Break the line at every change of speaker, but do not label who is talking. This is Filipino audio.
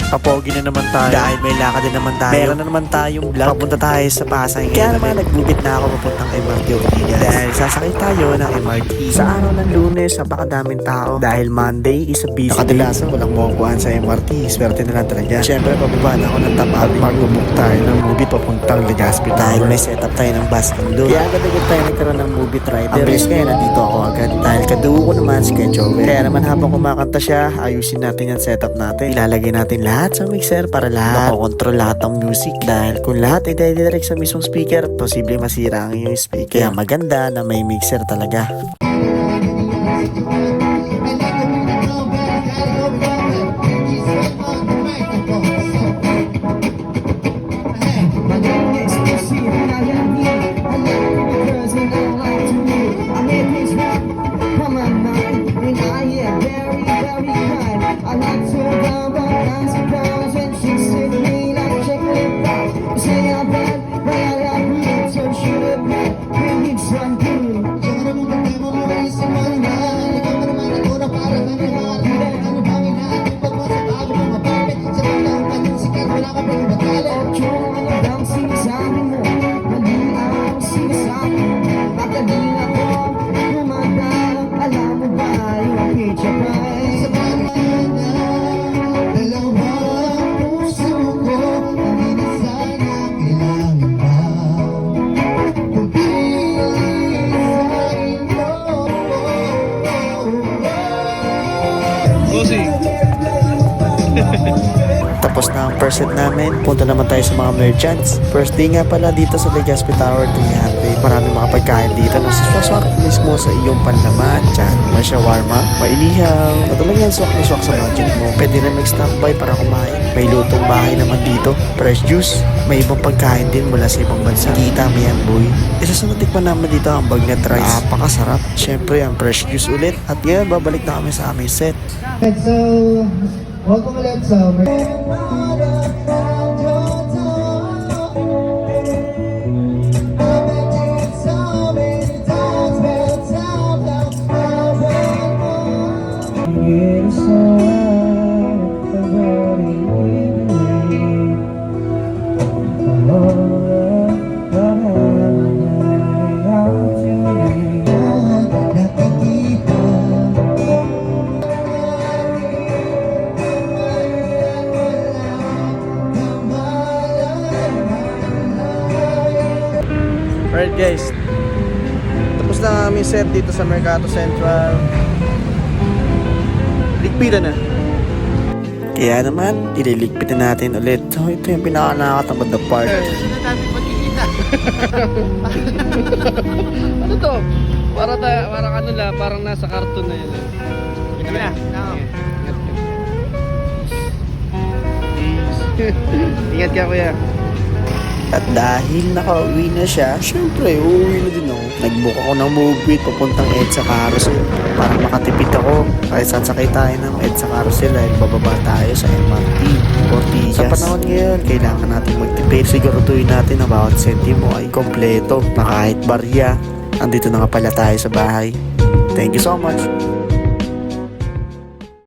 Papogi na naman tayo. Dahil may lakad din naman tayo. Meron na naman tayong vlog. Papunta tayo sa Pasay. Kaya naman nagbubit na ako papuntang MRT Ortigas. Dahil sasakay tayo ng MRT. Sa araw ng Lunes, napakadaming tao. Dahil Monday is a busy day. Nakadilasan, walang mukuhaan sa MRT. Swerte na lang talaga. Siyempre, pababa na ako ng Tapat. Mag-book tayo ng movie papuntang Legazpi. Dahil may setup tayo ng bus doon. Kaya agad-agad tayo nagkaroon ng movie rider. Ang best kaya nandito ako agad. Dahil kadugo ko naman si Kuya Joel. Kaya naman habang kumakanta siya, ayusin natin yung setup natin. Ilalagay natin lahat sa mixer para lahat makokontrol lahat ng music. Dahil kung lahat ay direct sa mismong speaker, posible masira ang iyong speaker. Kaya maganda na may mixer talaga. Tapos na ang first set namin, punta naman tayo sa mga merchants. First day nga pala dito sa Legazpi Tower 300. Maraming mga pagkain dito na swak mismo sa iyong panlaman. Diyan, may shawarma, may ilihaw. At naman yan, swak na swak sa budget mo. Pwede na mag-standby para kumain. May lutong bahay naman dito. Fresh juice. May ibang pagkain din mula sa ibang bansa. Kita mo yan, boy. Isa sa natikman naman dito ang bagnet rice. Napakasarap. Siyempre, ang fresh juice ulit. At ngayon, babalik na kami sa aming set.
So, welcome ulit sa
Alright guys, tapos na kami set dito sa Mercato Central. Ligpitan na. Kaya naman, ililigpitan natin ulit. So ito yung pinaka-nakakatamad na part.
Hindi na natin pagkikita. Ano to? Parang ano la, parang nasa cartoon na yun. Ingat ka kuya.
At dahil nakauwi na siya, syempre, uuwi na din ako. Nag-book ako ng movie papuntang EDSA Carousel para makatipid ako. Kahit sasakay tayo ng EDSA Carousel ay bababa tayo sa MRT Ortigas. Sa panahon ngayon, kailangan natin magtipid. Siguraduhin natin na bawat sentimo ay kompleto na kahit barya. Andito na nga pala tayo sa bahay. Thank you so much.